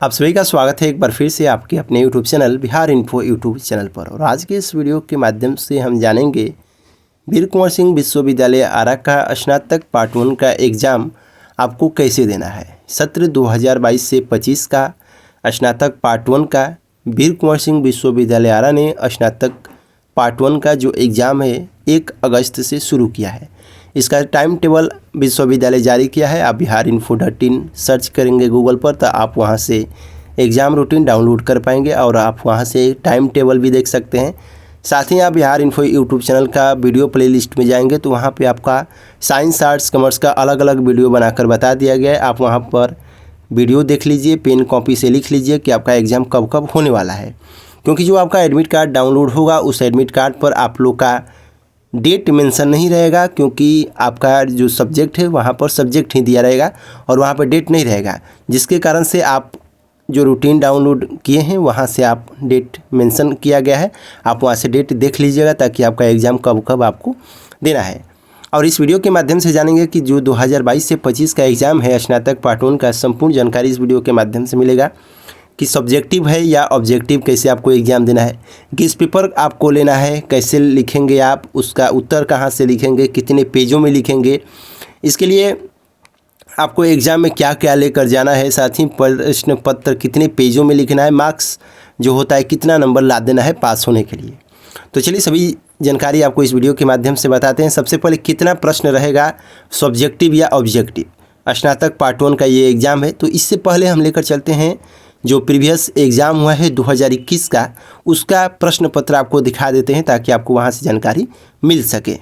आप सभी का स्वागत है एक बार फिर से आपके अपने YouTube channel Bihar info YouTube channel पर। और आज के इस वीडियो के माध्यम से हम जानेंगे वीर कुंवर सिंह विश्वविद्यालय आरा का स्नातक पार्ट 1 का एग्ज़ाम आपको कैसे देना है। सत्र 2022 से 25 का स्नातक पार्ट 1 का वीर कुंवर सिंह विश्वविद्यालय आरा ने स्नातक पार्ट 1 का जो एग्ज़ाम है 1 अगस्त से शुरू किया है। इसका टाइम टेबल विश्वविद्यालय जारी किया है। आप biharinfo.in सर्च करेंगे गूगल पर तो आप वहां से एग्ज़ाम रूटीन डाउनलोड कर पाएंगे और आप वहां से टाइम टेबल भी देख सकते हैं। साथ ही आप बिहार इन्फो यूट्यूब चैनल का वीडियो प्लेलिस्ट में जाएंगे तो वहां पे आपका साइंस आर्ट्स कॉमर्स का अलग अलग वीडियो बनाकर बता दिया गया है। आप वहां पर वीडियो देख लीजिए, पेन कॉपी से लिख लीजिए कि आपका एग्ज़ाम कब कब होने वाला है, क्योंकि जो आपका एडमिट कार्ड डाउनलोड होगा उस एडमिट कार्ड पर आप लोग का डेट मेंशन नहीं रहेगा, क्योंकि आपका जो सब्जेक्ट है वहाँ पर सब्जेक्ट ही दिया रहेगा और वहाँ पर डेट नहीं रहेगा, जिसके कारण से आप जो रूटीन डाउनलोड किए हैं वहाँ से आप डेट मेंशन किया गया है। आप वहाँ से डेट देख लीजिएगा ताकि आपका एग्ज़ाम कब कब आपको देना है। और इस वीडियो के माध्यम से जानेंगे कि जो 2022 से 25 का एग्ज़ाम है स्नातक पार्ट 1 का संपूर्ण जानकारी इस वीडियो के माध्यम से मिलेगा कि सब्जेक्टिव है या ऑब्जेक्टिव, कैसे आपको एग्ज़ाम देना है, किस पेपर आपको लेना है, कैसे लिखेंगे आप, उसका उत्तर कहाँ से लिखेंगे, कितने पेजों में लिखेंगे, इसके लिए आपको एग्ज़ाम में क्या क्या लेकर जाना है, साथ ही प्रश्न पत्र कितने पेजों में लिखना है, मार्क्स जो होता है कितना नंबर ला देना है पास होने के लिए। तो चलिए सभी जानकारी आपको इस वीडियो के माध्यम से बताते हैं। सबसे पहले कितना प्रश्न रहेगा सब्जेक्टिव या ऑब्जेक्टिव, स्नातक पार्ट 1 का ये एग्ज़ाम है। तो इससे पहले हम लेकर चलते हैं जो प्रीवियस एग्ज़ाम हुआ है 2021 का, उसका प्रश्न पत्र आपको दिखा देते हैं ताकि आपको वहां से जानकारी मिल सके।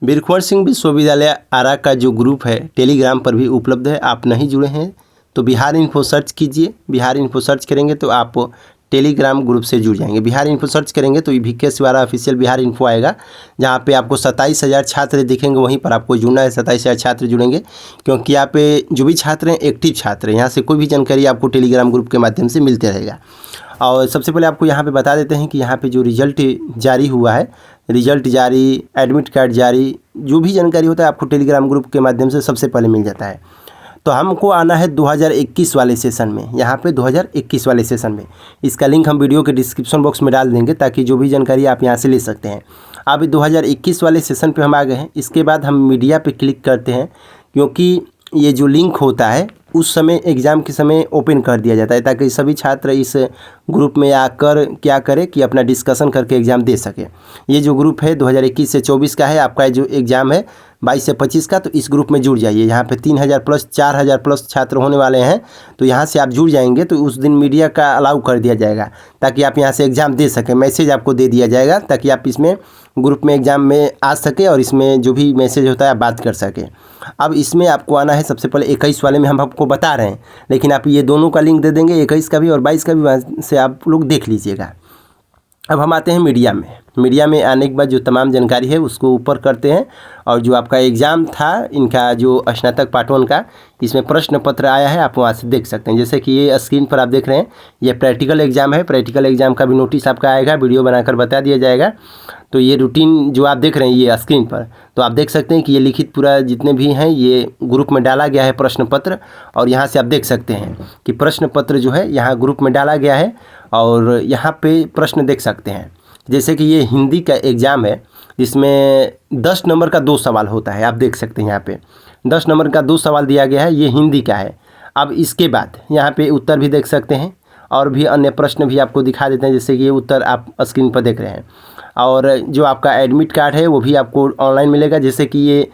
वीर कुंवर सिंह विश्वविद्यालय आरा का जो ग्रुप है टेलीग्राम पर भी उपलब्ध है। आप नहीं जुड़े हैं तो बिहार इन्फो सर्च कीजिए। बिहार इन्फो सर्च करेंगे तो आप टेलीग्राम ग्रुप से जुड़ जाएंगे। बिहार इन्फो सर्च करेंगे तो VK वाला ऑफिशियल बिहार इन्फो आएगा, जहाँ पे आपको 27,000 छात्र दिखेंगे, वहीं पर आपको जुड़ना है। 27,000 छात्र जुड़ेंगे, क्योंकि यहाँ पे जो भी छात्र हैं एक्टिव छात्र हैं। यहाँ से कोई भी जानकारी आपको टेलीग्राम ग्रुप के माध्यम से मिलते रहेगा। और सबसे पहले आपको यहाँ पे बता देते हैं कि यहाँ पे जो रिजल्ट जारी हुआ है, रिजल्ट जारी, एडमिट कार्ड जारी, जो भी जानकारी होता है आपको टेलीग्राम ग्रुप के माध्यम से सबसे पहले मिल जाता है। तो हमको आना है 2021 वाले सेशन में, यहाँ पे 2021 वाले सेशन में। इसका लिंक हम वीडियो के डिस्क्रिप्शन बॉक्स में डाल देंगे ताकि जो भी जानकारी आप यहाँ से ले सकते हैं। अब 2021 वाले सेशन पे हम आ गए हैं। इसके बाद हम मीडिया पे क्लिक करते हैं, क्योंकि ये जो लिंक होता है उस समय एग्ज़ाम के समय ओपन कर दिया जाता है ताकि सभी छात्र इस ग्रुप में आकर क्या करें कि अपना डिस्कशन करके एग्ज़ाम दे सके। ये जो ग्रुप है 2021 से 24 का है। आपका जो एग्ज़ाम है 22 से 25 का, तो इस ग्रुप में जुड़ जाइए। यहाँ पे 3,000 प्लस 4,000 प्लस छात्र होने वाले हैं। तो यहाँ से आप जुड़ जाएंगे तो उस दिन मीडिया का अलाउ कर दिया जाएगा ताकि आप यहाँ से एग्ज़ाम दे सकें। मैसेज आपको दे दिया जाएगा ताकि आप इसमें ग्रुप में एग्ज़ाम में आ सके और इसमें जो भी मैसेज होता है आप बात कर सकें। अब इसमें आपको आना है, सबसे पहले 21 वाले में हम आपको बता रहे हैं, लेकिन आप ये दोनों का लिंक दे देंगे, 21 का भी और 22 का भी, वहाँ से आप लोग देख लीजिएगा। अब हम आते हैं मीडिया में। मीडिया में आने के बाद जो तमाम जानकारी है उसको ऊपर करते हैं और जो आपका एग्ज़ाम था इनका जो स्नातक पार्ट 1 का, इसमें प्रश्न पत्र आया है, आप वहाँ से देख सकते हैं। जैसे कि ये स्क्रीन पर आप देख रहे हैं, ये प्रैक्टिकल एग्ज़ाम है। प्रैक्टिकल एग्ज़ाम का भी नोटिस आपका आएगा, वीडियो बनाकर बता दिया जाएगा। तो ये रूटीन जो आप देख रहे हैं ये स्क्रीन पर, तो आप देख सकते हैं कि ये लिखित पूरा जितने भी हैं ये ग्रुप में डाला गया है प्रश्न पत्र। और यहाँ से आप देख सकते हैं कि प्रश्न पत्र जो है यहाँ ग्रुप में डाला गया है और यहाँ पे प्रश्न देख सकते हैं। जैसे कि ये हिंदी का एग्ज़ाम है, जिसमें 10 नंबर का 2 सवाल होता है। आप देख सकते हैं यहाँ पे 10 नंबर का 2 सवाल दिया गया है, ये हिंदी का है। अब इसके बाद यहाँ पे उत्तर भी देख सकते हैं और भी अन्य प्रश्न भी आपको दिखा देते हैं, जैसे कि ये उत्तर आप स्क्रीन पर देख रहे हैं। और जो आपका एडमिट कार्ड है वो भी आपको ऑनलाइन मिलेगा। जैसे कि ये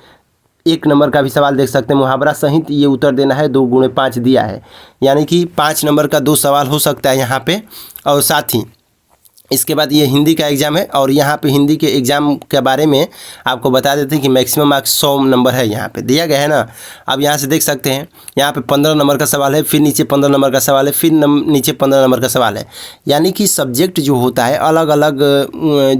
1 नंबर का भी सवाल देख सकते हैं, मुहावरा सहित ये उत्तर देना है, 2 गुणे 5 दिया है, यानी कि 5 नंबर का 2 सवाल हो सकता है यहाँ पे। और साथ ही इसके बाद ये हिंदी का एग्ज़ाम है और यहाँ पे हिंदी के एग्ज़ाम के बारे में आपको बता देते हैं कि मैक्सिमम मार्क्स 100 नंबर है, यहाँ पे दिया गया है ना। अब यहाँ से देख सकते हैं यहाँ पे 15 नंबर का सवाल है, फिर नीचे 15 नंबर का सवाल है, फिर नीचे 15 नंबर का सवाल है। यानी कि सब्जेक्ट जो होता है अलग अलग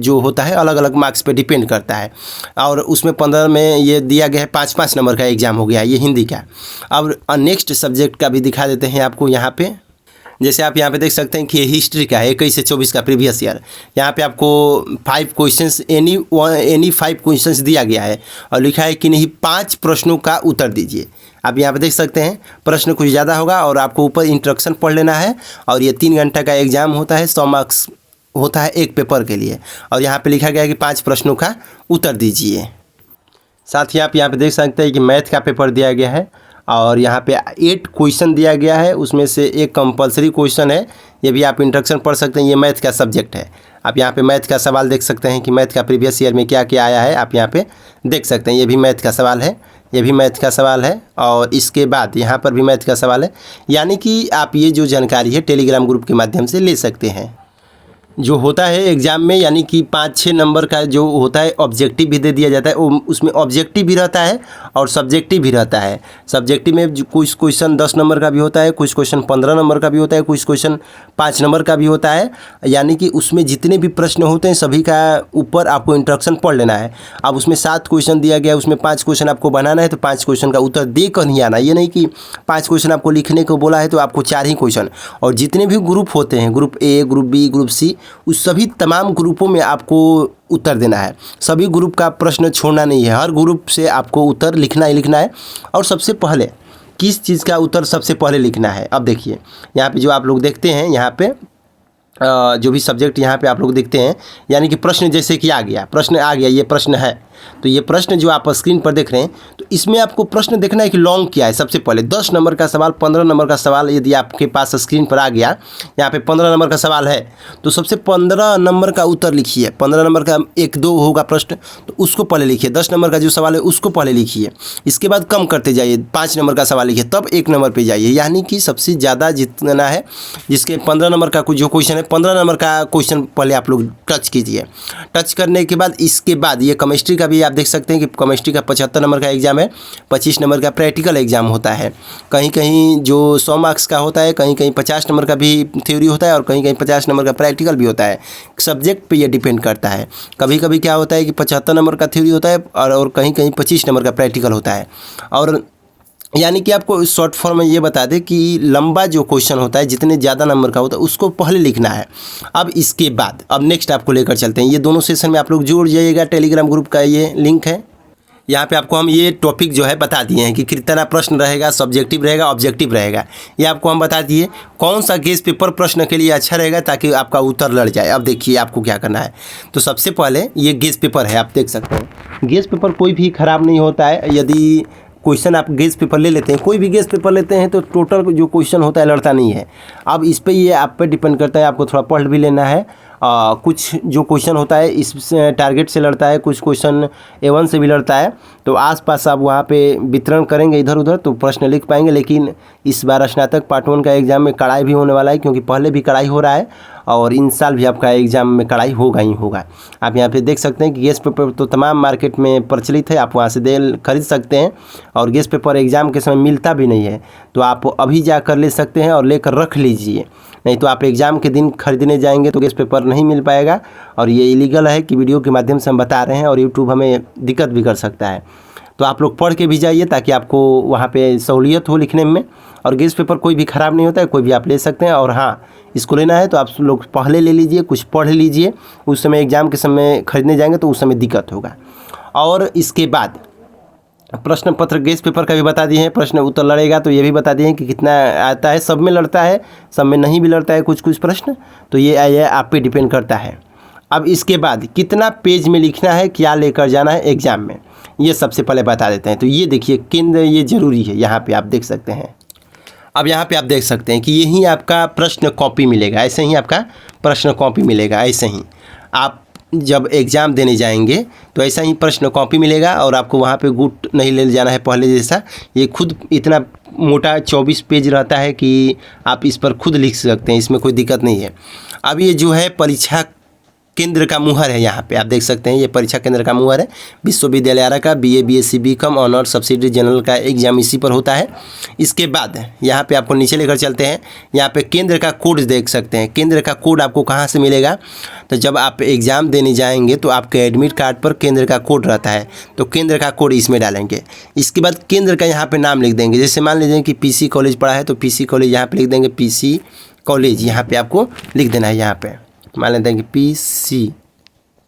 जो होता है अलग अलग मार्क्स पे डिपेंड करता है। और उसमें 15 में ये दिया गया है 5-5 नंबर का एग्ज़ाम हो गया ये हिंदी का। अब नेक्स्ट सब्जेक्ट का भी दिखा देते हैं आपको यहाँ पे। जैसे आप यहाँ पे देख सकते हैं कि ये हिस्ट्री का है 21 से 24 का प्रीवियस ईयर। यहाँ पे आपको 5 क्वेश्चंस एनी 5 क्वेश्चंस दिया गया है और लिखा है कि नहीं 5 प्रश्नों का उत्तर दीजिए। आप यहाँ पे देख सकते हैं प्रश्न कुछ ज़्यादा होगा और आपको ऊपर इंस्ट्रक्शन पढ़ लेना है। और ये 3 घंटा का एग्ज़ाम होता है, 100 मार्क्स होता है एक पेपर के लिए। और यहाँ पे लिखा गया है कि 5 प्रश्नों का उत्तर दीजिए। साथ ही आप यहाँ पे देख सकते हैं कि मैथ का पेपर दिया गया है और यहाँ पे 8 क्वेश्चन दिया गया है, उसमें से एक कंपलसरी क्वेश्चन है। ये भी आप इंट्रोडक्शन पढ़ सकते हैं, ये मैथ का सब्जेक्ट है। आप यहाँ पे मैथ का सवाल देख सकते हैं कि मैथ का प्रीवियस ईयर में क्या क्या आया है, आप यहाँ पे देख सकते हैं। ये भी मैथ का सवाल है, ये भी मैथ का सवाल है और इसके बाद यहाँ पर भी मैथ का सवाल है। यानी कि आप ये जो जानकारी है टेलीग्राम ग्रुप के माध्यम से ले सकते हैं। जो होता है एग्ज़ाम में, यानी कि 5-6 नंबर का जो होता है ऑब्जेक्टिव भी दे दिया जाता है। वो उसमें ऑब्जेक्टिव भी रहता है और सब्जेक्टिव भी रहता है। सब्जेक्टिव में कुछ क्वेश्चन 10 नंबर का भी होता है, कुछ क्वेश्चन 15 नंबर का भी होता है, कुछ क्वेश्चन 5 नंबर का भी होता है। यानी कि उसमें जितने भी प्रश्न होते हैं सभी का ऊपर आपको इंस्ट्रक्शन पढ़ लेना है। अब उसमें 7 क्वेश्चन दिया गया है, उसमें 5 क्वेश्चन आपको बनाना है, तो 5 क्वेश्चन का उत्तर दे कर नहीं आना। ये नहीं कि 5 क्वेश्चन आपको लिखने को बोला है तो आपको 4 ही क्वेश्चन। और जितने भी ग्रुप होते हैं, group A, group B, group C, उस सभी तमाम ग्रुपों में आपको उत्तर देना है। सभी ग्रुप का प्रश्न छोड़ना नहीं है, हर ग्रुप से आपको उत्तर लिखना ही लिखना है। और सबसे पहले किस चीज़ का उत्तर सबसे पहले लिखना है, अब देखिए यहाँ पे जो आप लोग देखते हैं, यहाँ पे जो भी सब्जेक्ट यहाँ पे आप लोग देखते हैं, यानी कि प्रश्न जैसे कि आ गया, प्रश्न आ गया, ये प्रश्न है। तो ये प्रश्न जो आप स्क्रीन पर देख रहे हैं, तो इसमें आपको प्रश्न देखना है कि लॉन्ग क्या है। सबसे पहले 10 नंबर का सवाल, 15 नंबर का सवाल यदि आपके पास स्क्रीन पर आ गया, यहाँ पे 15 नंबर का सवाल है, तो सबसे 15 नंबर का उत्तर लिखिए। 15 नंबर का 1-2 होगा प्रश्न, तो उसको पहले लिखिए। 10 नंबर का जो सवाल है उसको पहले लिखिए। इसके बाद कम करते जाइए, 5 नंबर का सवाल लिखिए, तब 1 नंबर पर जाइए। यानी कि सबसे ज़्यादा जितना है, जिसके 15 नंबर का जो क्वेश्चन है, 15 नंबर का क्वेश्चन पहले आप लोग टच कीजिए। टच करने के बाद इसके बाद ये केमिस्ट्री का भी आप देख सकते हैं कि केमिस्ट्री का 75 नंबर का एग्ज़ाम है, 25 नंबर का प्रैक्टिकल एग्ज़ाम होता है। कहीं कहीं जो 100 मार्क्स का होता है, कहीं कहीं 50 नंबर का भी थ्योरी होता है और कहीं कहीं 50 नंबर का प्रैक्टिकल भी होता है। सब्जेक्ट पे ये डिपेंड करता है। कभी कभी क्या होता है कि 75 नंबर का थ्योरी होता है और कहीं कहीं 25 नंबर का प्रैक्टिकल होता है। और यानी कि आपको शॉर्ट फॉर्म में ये बता दें कि लंबा जो क्वेश्चन होता है, जितने ज़्यादा नंबर का होता है, उसको पहले लिखना है। अब इसके बाद अब नेक्स्ट आपको लेकर चलते हैं। ये दोनों सेशन में आप लोग जुड़ जाइएगा, टेलीग्राम ग्रुप का ये लिंक है। यहाँ पे आपको हम ये टॉपिक जो है बता दिए हैं कि कितना प्रश्न रहेगा, सब्जेक्टिव रहेगा, ऑब्जेक्टिव रहेगा। ये आपको हम बता दिए कौन सा गेस्ट पेपर प्रश्न के लिए अच्छा रहेगा ताकि आपका उत्तर लड़ जाए। अब देखिए आपको क्या करना है। तो सबसे पहले ये गेस्ट पेपर है, आप देख सकते हैं। गेस्ट पेपर कोई भी ख़राब नहीं होता है। यदि क्वेश्चन आप गेस्ट पेपर ले लेते हैं, कोई भी गेस्ट पेपर लेते हैं, तो टोटल जो क्वेश्चन होता है लड़ता नहीं है। अब इस पे ये आप पे डिपेंड करता है, आपको थोड़ा पढ़ भी लेना है। कुछ जो क्वेश्चन होता है इस टारगेट से लड़ता है, कुछ क्वेश्चन A1 से भी लड़ता है। तो आसपास आप वहाँ पे वितरण करेंगे इधर उधर तो प्रश्न लिख पाएंगे। लेकिन इस बार स्नातक पार्ट 1 का एग्ज़ाम में कड़ाई भी होने वाला है, क्योंकि पहले भी कड़ाई हो रहा है और इन साल भी आपका एग्ज़ाम में कड़ाई होगा ही होगा। आप यहाँ पे देख सकते हैं कि गेस्ट पेपर तो तमाम मार्केट में प्रचलित है, आप वहाँ से खरीद सकते हैं। और गेस्ट पेपर एग्ज़ाम के समय मिलता भी नहीं है, तो आप अभी जाकर ले सकते हैं और लेकर रख लीजिए। नहीं तो आप एग्ज़ाम के दिन खरीदने जाएंगे तो गेस्ट पेपर नहीं मिल पाएगा। और ये इलीगल है कि वीडियो के माध्यम से हम बता रहे हैं और यूट्यूब हमें दिक्कत भी कर सकता है। तो आप लोग पढ़ के भी जाइए ताकि आपको वहाँ पे सहूलियत हो लिखने में। और गेस्ट पेपर कोई भी ख़राब नहीं होता है, कोई भी आप ले सकते हैं। और हाँ, इसको लेना है तो आप लोग पहले ले लीजिए, कुछ पढ़ लीजिए। उस समय एग्ज़ाम के समय खरीदने जाएंगे तो उस समय दिक्कत होगा। और इसके बाद प्रश्न पत्र गेस्ट पेपर का भी बता दिए हैं, प्रश्न उत्तर लड़ेगा तो ये भी बता दिए हैं कि कितना आता है। सब में लड़ता है, सब में नहीं भी लड़ता है कुछ कुछ प्रश्न, तो ये आप पे डिपेंड करता है। अब इसके बाद कितना पेज में लिखना है, क्या लेकर जाना है एग्ज़ाम में, ये सबसे पहले बता देते हैं। तो ये देखिए केंद्र, ये ज़रूरी है, यहाँ पे आप देख सकते हैं। अब यहाँ पे आप देख सकते हैं कि यही आपका प्रश्न कॉपी मिलेगा, ऐसे ही आपका प्रश्न कॉपी मिलेगा। ऐसे ही आप जब एग्ज़ाम देने जाएंगे तो ऐसा ही प्रश्न कॉपी मिलेगा और आपको वहाँ पे गुट नहीं ले जाना है पहले जैसा। ये खुद इतना मोटा 24 पेज रहता है कि आप इस पर खुद लिख सकते हैं, इसमें कोई दिक्कत नहीं है। अब ये जो है परीक्षा केंद्र का मुहर है, यहाँ पे आप देख सकते हैं ये परीक्षा केंद्र का मुहर है। विश्वविद्यालय आरा का BA BSc BCom honours subsidy general का एग्जाम इसी पर होता है। इसके बाद यहाँ पे आपको नीचे लेकर चलते हैं, यहाँ पे केंद्र का कोड देख सकते हैं। केंद्र का कोड आपको कहाँ से मिलेगा, तो जब आप एग्ज़ाम देने जाएंगे तो आपके एडमिट कार्ड पर केंद्र का कोड रहता है, तो केंद्र का कोड इसमें डालेंगे। इसके बाद केंद्र का यहाँ पर नाम लिख देंगे। जैसे मान लीजिए कि PC कॉलेज पढ़ा है तो PC कॉलेज यहाँ पर लिख देंगे, PC कॉलेज यहाँ पर आपको लिख देना है। यहाँ पर मान लेते हैं कि PC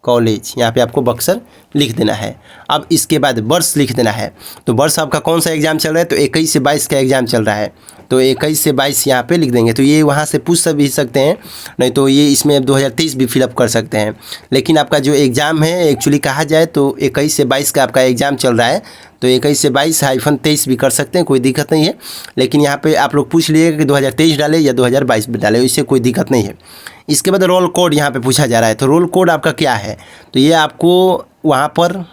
कॉलेज, यहाँ पे आपको बक्सर लिख देना है। अब इसके बाद वर्ष लिख देना है। तो वर्ष आपका कौन सा एग्ज़ाम चल रहा है, तो 21 से 22 का एग्ज़ाम चल रहा है, तो 21 से 22 यहाँ पे लिख देंगे। तो ये वहाँ से पूछ भी सकते हैं, नहीं तो ये इसमें 2023 भी फिलअप कर सकते हैं। लेकिन आपका जो एग्ज़ाम है एक्चुअली कहा जाए तो 21 से 22 का आपका एग्ज़ाम चल रहा है, तो 21 से 22-23 भी कर सकते हैं, कोई दिक्कत नहीं है। लेकिन यहाँ पे आप लोग पूछ लीजिएगा कि 2023 डाले या 2022 में डाले, इससे कोई दिक्कत नहीं है। इसके बाद रोल कोड यहाँ पे पूछा जा रहा है, तो रोल कोड आपका क्या है, तो ये आपको वहाँ पर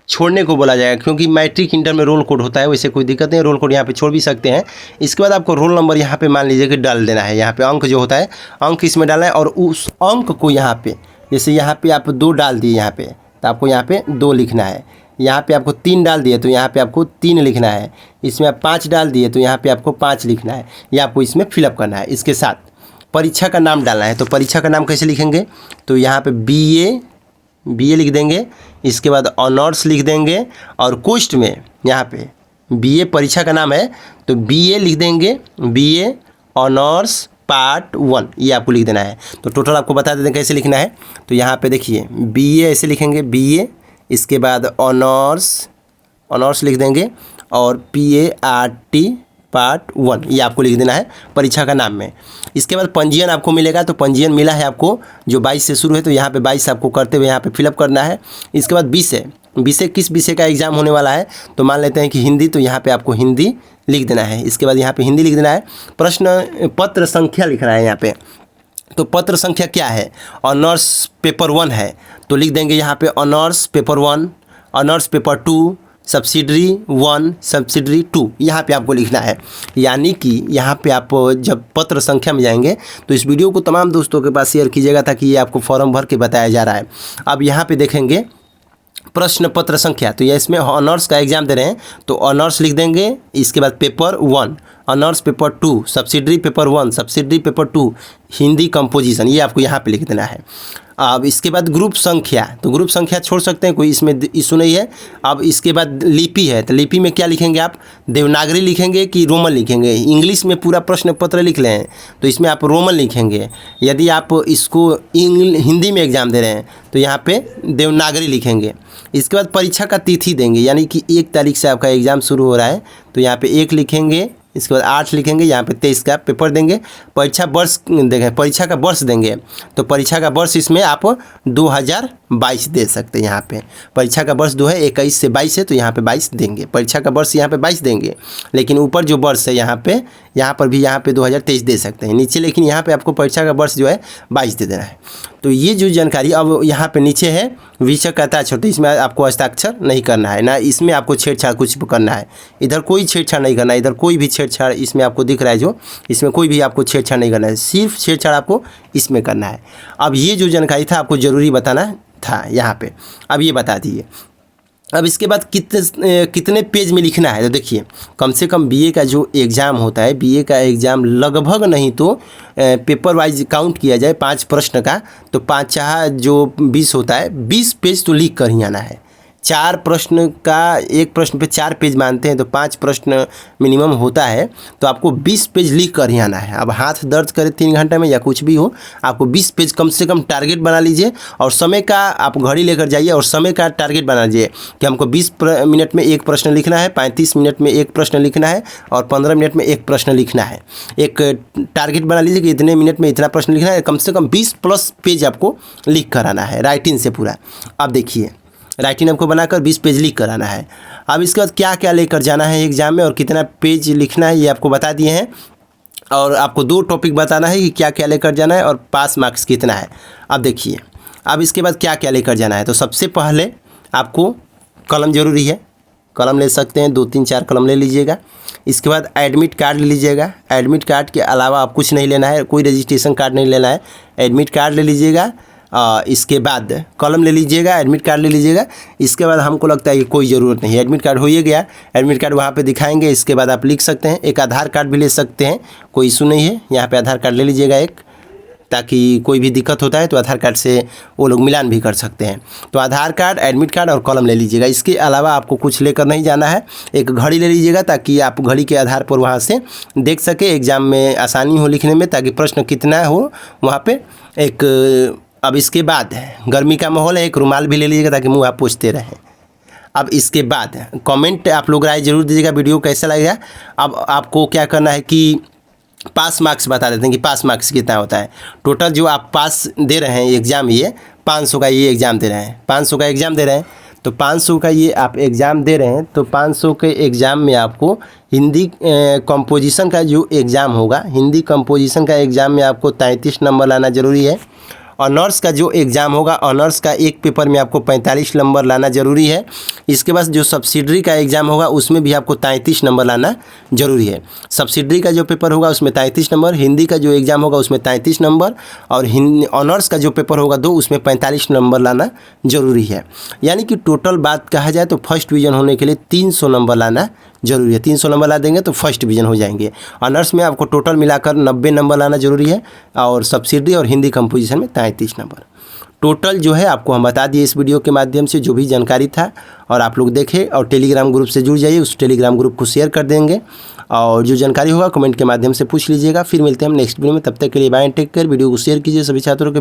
छोड़ने को बोला जाएगा, क्योंकि मैट्रिक इंटर में रोल कोड होता है, वैसे कोई दिक्कत नहीं, रोल कोड यहाँ पे छोड़ भी सकते हैं। इसके बाद आपको रोल नंबर यहाँ पे मान लीजिए कि डाल देना है, यहाँ पे अंक जो होता है अंक इसमें डालना है, और उस अंक को यहाँ पे जैसे यहाँ पे आप 2 डाल दिए यहाँ पे, तो आपको यहाँ पे 2 लिखना है। यहाँ पे आपको 3 डाल दिए तो यहाँ पे आपको 3 लिखना है। इसमें आप 5 डाल दिए तो यहाँ पे आपको 5 लिखना है, ये आपको इसमें फिलअप करना है। इसके साथ परीक्षा का नाम डालना है, तो परीक्षा का नाम कैसे लिखेंगे, तो यहाँ पे BA लिख देंगे। इसके बाद ऑनर्स लिख देंगे, और कोस्ट में यहाँ पे BA परीक्षा का नाम है तो BA लिख देंगे, BA ऑनर्स पार्ट 1, ये आपको लिख देना है। तो टोटल आपको बता देते हैं कैसे लिखना है। तो यहाँ पे देखिए BA ऐसे लिखेंगे, BA, इसके बाद ऑनर्स लिख देंगे, और PART पार्ट 1, ये आपको लिख देना है परीक्षा का नाम में। इसके बाद पंजीयन आपको मिलेगा, तो पंजीयन मिला है आपको जो 22 से शुरू है, तो यहाँ पे 22 आपको करते हुए यहाँ पे फिलअप करना है। इसके बाद विषय किस विषय का एग्ज़ाम होने वाला है, तो मान लेते हैं कि हिंदी, तो यहाँ पे आपको हिंदी लिख देना है। इसके बाद यहाँ पे हिंदी लिख देना है। प्रश्न पत्र संख्या लिखना है यहाँ पे, तो पत्र संख्या क्या है, ऑनर्स पेपर 1 है, तो लिख देंगे यहाँ पे honours paper 1, honours paper 2, subsidiary 1, subsidiary 2, यहाँ पे आपको लिखना है। यानी कि यहाँ पे आप जब पत्र संख्या में जाएंगे तो इस वीडियो को तमाम दोस्तों के पास शेयर कीजिएगा, ताकि ये आपको फॉर्म भर के बताया जा रहा है। अब यहाँ पे देखेंगे प्रश्न पत्र संख्या, तो ये इसमें ऑनर्स का एग्ज़ाम दे रहे हैं, तो ऑनर्स लिख देंगे। इसके बाद paper 1, honours paper 2, subsidiary paper 1, subsidiary paper 2, Hindi composition, ये आपको यहाँ पे लिख देना है। अब इसके बाद ग्रुप संख्या, तो ग्रुप संख्या छोड़ सकते हैं, कोई इसमें इशू नहीं है। अब इसके बाद लिपि है, तो लिपि में क्या लिखेंगे आप, देवनागरी लिखेंगे कि रोमन लिखेंगे। इंग्लिश में पूरा प्रश्न पत्र लिख लें तो इसमें आप रोमन लिखेंगे। यदि आप इसको हिंदी में एग्ज़ाम दे रहे हैं तो यहाँ पे देवनागरी लिखेंगे। इसके बाद परीक्षा का तिथि देंगे, यानी कि 1 तारीख से आपका एग्ज़ाम शुरू हो रहा है, तो यहाँ पे 1 लिखेंगे। इसके बाद 8 लिखेंगे, यहाँ पे 23 का पेपर देंगे। परीक्षा वर्ष देंगे, परीक्षा का वर्ष देंगे, तो परीक्षा का वर्ष इसमें आप 2022 दे सकते हैं। यहाँ पे परीक्षा का वर्ष 21 से 22 है, तो यहाँ पे 22 देंगे। परीक्षा का वर्ष यहाँ पे 22 देंगे, लेकिन ऊपर जो वर्ष है यहाँ पर भी यहाँ पे 2023 दे सकते हैं नीचे, लेकिन यहाँ पे आपको परीक्षा का वर्ष जो है 22 दे देना है। तो ये जो जानकारी, अब यहाँ पे नीचे है विषय कहता है छोटे, इसमें आपको हस्ताक्षर नहीं करना है, ना इसमें आपको छेड़छाड़ कुछ करना है, इधर कोई छेड़छाड़ नहीं करना है, इधर कोई भी छेड़छाड़ इसमें आपको दिख रहा है जो, इसमें कोई भी आपको छेड़छाड़ नहीं करना है, सिर्फ छेड़छाड़ आपको इसमें करना है। अब ये जो जानकारी था आपको ज़रूरी बताना था यहाँ पे, अब ये बता दिए। अब इसके बाद कितने पेज में लिखना है, तो देखिए कम से कम BA का जो एग्ज़ाम होता है, BA का एग्ज़ाम लगभग नहीं तो पेपर वाइज काउंट किया जाए 5 प्रश्न का, तो 5 जो 20 होता है, 20 पेज तो लिख कर ही आना है। 4 प्रश्न का, एक प्रश्न पे 4 पेज मानते हैं, तो 5 प्रश्न मिनिमम होता है, तो आपको 20 पेज लिख कर ही आना है। अब हाथ दर्द करे 3 घंटे में या कुछ भी हो, आपको 20 पेज कम से कम टारगेट बना लीजिए, और समय का आप घड़ी लेकर जाइए और समय का टारगेट बना लीजिए कि हमको 20 मिनट में 1 प्रश्न लिखना है, 35 मिनट में 1 प्रश्न लिखना है, और 15 मिनट में 1 प्रश्न लिखना है। एक टारगेट बना लीजिए कि इतने मिनट में इतना प्रश्न लिखना है, कम से कम 20+ पेज आपको लिख कर आना है राइटिंग से पूरा। अब देखिए राइटिंग आपको बनाकर 20 पेज लिख कर आना है। अब इसके बाद क्या क्या लेकर जाना है एग्ज़ाम में और कितना पेज लिखना है, ये आपको बता दिए हैं, और आपको 2 टॉपिक बताना है कि क्या क्या लेकर जाना है और पास मार्क्स कितना है। अब देखिए, अब इसके बाद क्या क्या लेकर जाना है, तो सबसे पहले आपको कलम ज़रूरी है, कलम ले सकते हैं, 2-3-4 कलम ले लीजिएगा। इसके बाद एडमिट कार्ड ले लीजिएगा। एडमिट कार्ड के अलावा आप कुछ नहीं लेना है, कोई रजिस्ट्रेशन कार्ड नहीं लेना है, एडमिट कार्ड ले लीजिएगा। इसके बाद कॉलम ले लीजिएगा, एडमिट कार्ड ले लीजिएगा। इसके बाद हमको लगता है कि कोई ज़रूरत नहीं है, एडमिट कार्ड हो ही गया, एडमिट कार्ड वहाँ पे दिखाएंगे। इसके बाद आप लिख सकते हैं, एक आधार कार्ड भी ले सकते हैं, कोई इशू नहीं है। यहाँ पे आधार कार्ड ले लीजिएगा एक, ताकि कोई भी दिक्कत होता है तो आधार कार्ड से वो लोग मिलान भी कर सकते हैं। तो आधार कार्ड, एडमिट कार्ड और कॉलम ले लीजिएगा। इसके अलावा आपको कुछ लेकर नहीं जाना है। एक घड़ी ले लीजिएगा ताकि आप घड़ी के आधार पर वहाँ से देख सके, एग्ज़ाम में आसानी हो लिखने में, ताकि प्रश्न कितना हो वहाँ पे एक अब इसके बाद गर्मी का माहौल है, एक रुमाल भी ले लीजिएगा ताकि मुँह आप पोंछते रहें। अब इसके बाद कमेंट आप लोग राय जरूर दीजिएगा वीडियो कैसा लगेगा। अब आपको क्या करना है कि पास मार्क्स बता देते हैं कि पास मार्क्स कितना होता है। टोटल जो आप पास दे रहे हैं एग्ज़ाम, ये 500 का ये एग्ज़ाम दे रहे हैं, 500 का एग्ज़ाम दे रहे हैं, तो 500 का ये आप एग्ज़ाम दे रहे हैं, तो 500 के एग्ज़ाम में आपको हिंदी कंपोजिशन का जो एग्ज़ाम होगा, हिंदी कंपोजिशन का एग्ज़ाम में आपको 33 नंबर लाना ज़रूरी है। ऑनर्स का जो एग्ज़ाम होगा, ऑनर्स का एक पेपर में आपको 45 नंबर लाना ज़रूरी है। इसके बाद जो सब्सिडरी का एग्ज़ाम होगा उसमें भी आपको 33 नंबर लाना ज़रूरी है। सब्सिडरी का जो पेपर होगा उसमें 33 नंबर, हिंदी का जो एग्ज़ाम होगा उसमें 33 नंबर, और ऑनर्स का जो पेपर होगा 2 उसमें 45 नंबर लाना ज़रूरी है। यानी कि टोटल बात कहा जाए तो फर्स्ट डिवीज़न होने के लिए 300 नंबर लाना ज़रूरी है। 300 नंबर ला देंगे तो फर्स्ट डिवीज़न हो जाएंगे। ऑनर्स में आपको टोटल मिलाकर 90 नंबर लाना ज़रूरी है, और सब्सिडरी और हिंदी कंपोजिशन में 33 नंबर। टोटल जो है आपको हम बता दिए इस वीडियो के माध्यम से, जो भी जानकारी था, और आप लोग देखें और टेलीग्राम ग्रुप से जुड़ जाइए, उस टेलीग्राम ग्रुप को शेयर कर देंगे, और जो जानकारी होगा कमेंट के माध्यम से पूछ लीजिएगा। फिर मिलते हैं हम नेक्स्ट वीडियो में, तब तक के लिए बाय, टेक केयर। वीडियो को शेयर कीजिए सभी छात्रों के बीच।